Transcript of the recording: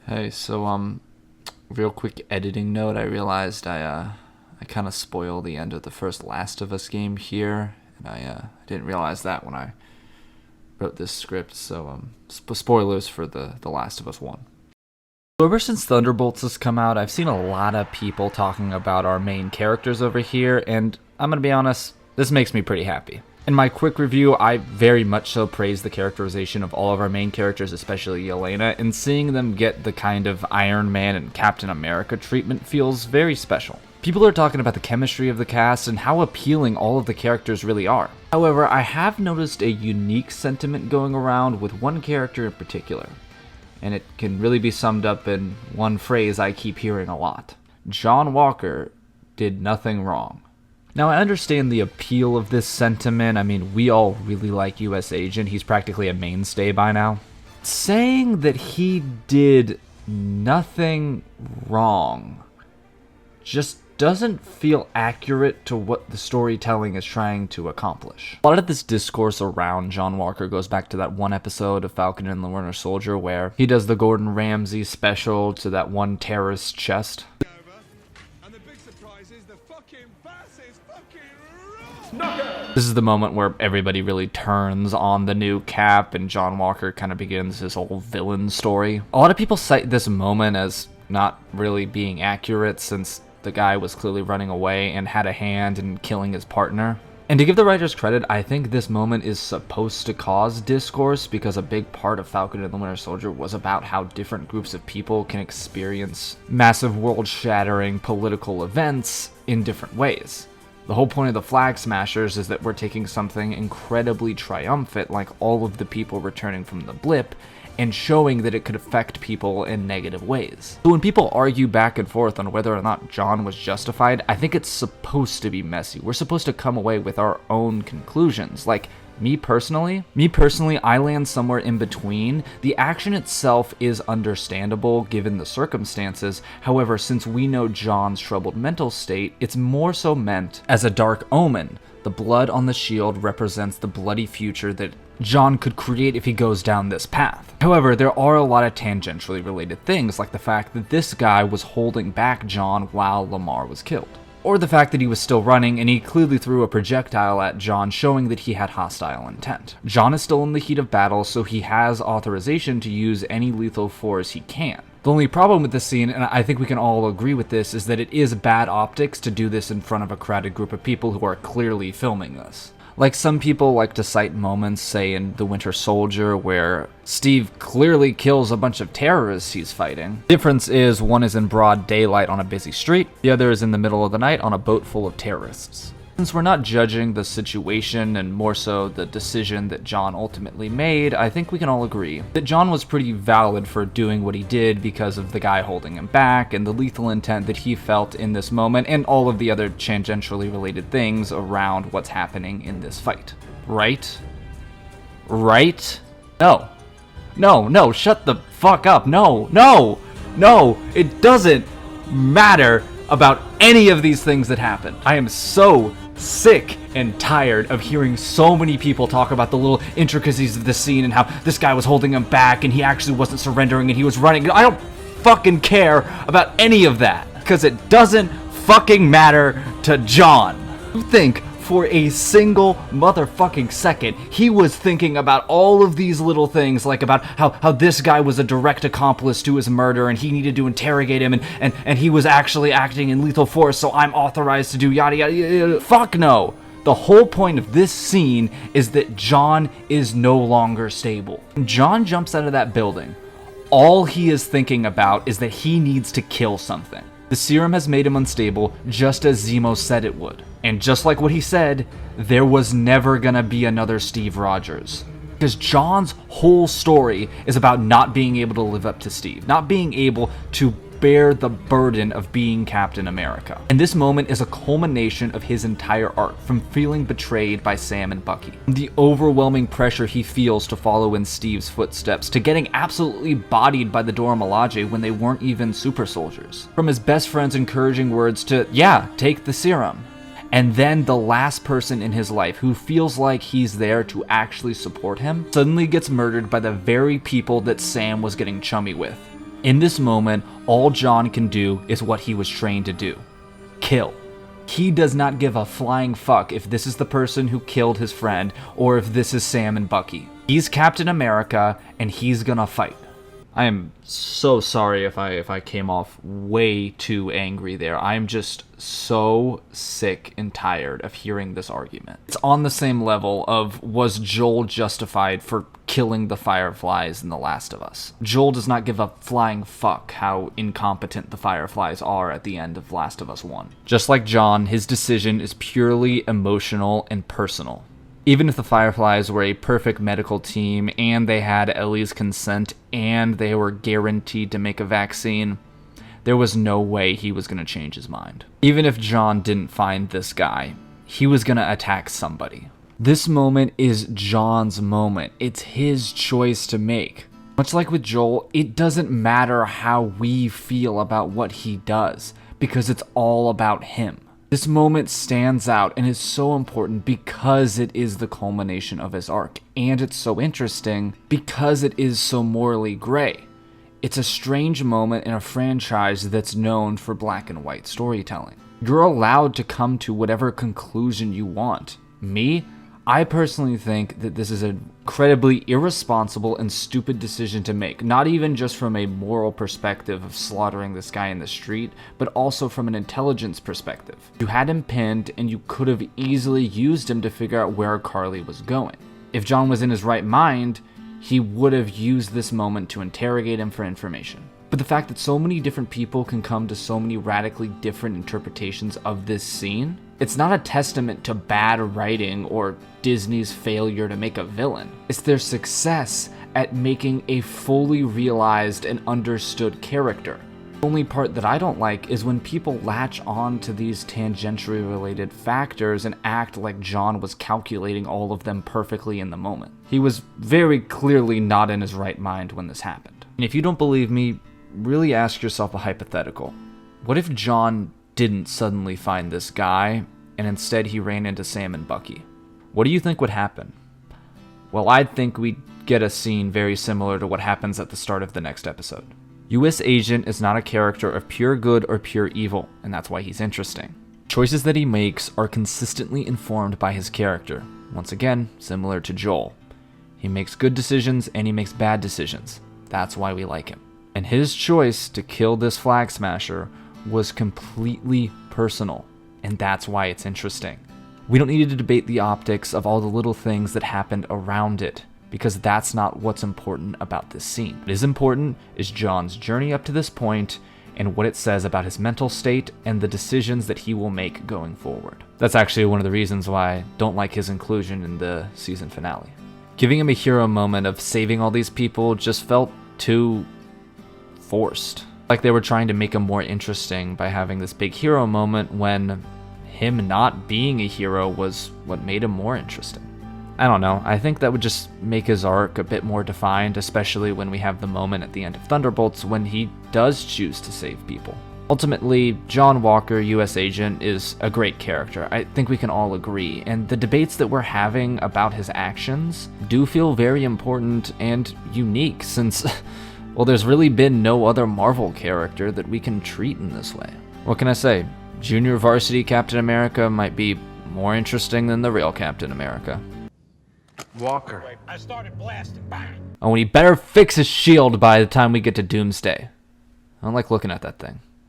Hey, real quick editing note. I realized I kind of spoiled the end of the first Last of Us game here, and I didn't realize that when I wrote this script. Spoilers for the Last of Us 1. So ever since Thunderbolts has come out, I've seen a lot of people talking about our main characters over here, and I'm gonna be honest, this makes me pretty happy. In my quick review, I very much so praise the characterization of all of our main characters, especially Yelena, and seeing them get the kind of Iron Man and Captain America treatment feels very special. People are talking about the chemistry of the cast and how appealing all of the characters really are. However, I have noticed a unique sentiment going around with one character in particular, and it can really be summed up in one phrase I keep hearing a lot. John Walker did nothing wrong. Now, I understand the appeal of this sentiment. I mean, we all really like US Agent. He's practically a mainstay by now. Saying that he did nothing wrong just doesn't feel accurate to what the storytelling is trying to accomplish. A lot of this discourse around John Walker goes back to that one episode of Falcon and the Winter Soldier where he does the Gordon Ramsay special to that one terrorist chest. This is the moment where everybody really turns on the new Cap and John Walker kind of begins his whole villain story. A lot of people cite this moment as not really being accurate since the guy was clearly running away and had a hand in killing his partner. And to give the writers credit, I think this moment is supposed to cause discourse because a big part of Falcon and the Winter Soldier was about how different groups of people can experience massive world-shattering political events in different ways. The whole point of the Flag Smashers is that we're taking something incredibly triumphant, like all of the people returning from the blip, and showing that it could affect people in negative ways. So when people argue back and forth on whether or not John was justified, I think it's supposed to be messy. We're supposed to come away with our own conclusions. Like, me personally, I land somewhere in between. The action itself is understandable given the circumstances. However, since we know John's troubled mental state, it's more so meant as a dark omen. The blood on the shield represents the bloody future that John could create if he goes down this path. However, there are a lot of tangentially related things, like the fact that this guy was holding back John while Lamar was killed. Or the fact that he was still running and he clearly threw a projectile at John, showing that he had hostile intent. John is still in the heat of battle, so he has authorization to use any lethal force he can. The only problem with this scene, and I think we can all agree with this, is that it is bad optics to do this in front of a crowded group of people who are clearly filming this. Like, some people like to cite moments, say in The Winter Soldier, where Steve clearly kills a bunch of terrorists he's fighting. The difference is one is in broad daylight on a busy street, the other is in the middle of the night on a boat full of terrorists. Since we're not judging the situation and more so the decision that John ultimately made, I think we can all agree that John was pretty valid for doing what he did because of the guy holding him back and the lethal intent that he felt in this moment and all of the other tangentially related things around what's happening in this fight. Right? Right? No. No, shut the fuck up. No, it doesn't matter about any of these things that happen. I am so sick and tired of hearing so many people talk about the little intricacies of the scene and how this guy was holding him back and he actually wasn't surrendering and he was running. I don't fucking care about any of that because it doesn't fucking matter to John. You think for a single motherfucking second he was thinking about all of these little things, like about how this guy was a direct accomplice to his murder and he needed to interrogate him and he was actually acting in lethal force, so I'm authorized to do yada yada yada. Fuck no. The whole point of this scene is that John is no longer stable. When John jumps out of that building, all he is thinking about is that he needs to kill something. The serum has made him unstable, just as Zemo said it would. And just like what he said, there was never gonna be another Steve Rogers. Because John's whole story is about not being able to live up to Steve, not being able to bear the burden of being Captain America. And this moment is a culmination of his entire arc, from feeling betrayed by Sam and Bucky, the overwhelming pressure he feels to follow in Steve's footsteps, to getting absolutely bodied by the Dora Milaje when they weren't even super soldiers, from his best friend's encouraging words to, yeah, take the serum. And then the last person in his life who feels like he's there to actually support him suddenly gets murdered by the very people that Sam was getting chummy with. In this moment, all John can do is what he was trained to do. Kill. He does not give a flying fuck if this is the person who killed his friend or if this is Sam and Bucky. He's Captain America and he's gonna fight. I am so sorry if I came off way too angry there. I am just so sick and tired of hearing this argument. It's on the same level of, was Joel justified for killing the Fireflies in The Last of Us? Joel does not give a flying fuck how incompetent the Fireflies are at the end of Last of Us 1. Just like John, his decision is purely emotional and personal. Even if the Fireflies were a perfect medical team and they had Ellie's consent and they were guaranteed to make a vaccine, there was no way he was going to change his mind. Even if John didn't find this guy, he was going to attack somebody. This moment is John's moment. It's his choice to make. Much like with Joel, it doesn't matter how we feel about what he does, because it's all about him. This moment stands out and is so important because it is the culmination of his arc, and it's so interesting because it is so morally gray. It's a strange moment in a franchise that's known for black and white storytelling. You're allowed to come to whatever conclusion you want. Me? I personally think that this is an incredibly irresponsible and stupid decision to make, not even just from a moral perspective of slaughtering this guy in the street, but also from an intelligence perspective. You had him pinned and you could have easily used him to figure out where Carly was going. If John was in his right mind, he would have used this moment to interrogate him for information. But the fact that so many different people can come to so many radically different interpretations of this scene, it's not a testament to bad writing or Disney's failure to make a villain. It's their success at making a fully realized and understood character. The only part that I don't like is when people latch on to these tangentially related factors and act like John was calculating all of them perfectly in the moment. He was very clearly not in his right mind when this happened. And if you don't believe me, really ask yourself a hypothetical. What if John didn't suddenly find this guy, and instead he ran into Sam and Bucky? What do you think would happen? Well, I think we'd get a scene very similar to what happens at the start of the next episode. US Agent is not a character of pure good or pure evil, and that's why he's interesting. Choices that he makes are consistently informed by his character. Once again, similar to Joel. He makes good decisions and he makes bad decisions. That's why we like him. And his choice to kill this flag smasher was completely personal, and that's why it's interesting. We don't need to debate the optics of all the little things that happened around it, because that's not what's important about this scene. What is important is John's journey up to this point and what it says about his mental state and the decisions that he will make going forward. That's actually one of the reasons why I don't like his inclusion in the season finale. Giving him a hero moment of saving all these people just felt too forced. Like they were trying to make him more interesting by having this big hero moment when him not being a hero was what made him more interesting. I don't know, I think that would just make his arc a bit more defined, especially when we have the moment at the end of Thunderbolts when he does choose to save people. Ultimately, John Walker, US Agent, is a great character. I think we can all agree, and the debates that we're having about his actions do feel very important and unique since, well, there's really been no other Marvel character that we can treat in this way. What can I say? Junior Varsity Captain America might be more interesting than the real Captain America. Walker. I started blasting. Bang. Oh, and he better fix his shield by the time we get to Doomsday. I don't like looking at that thing.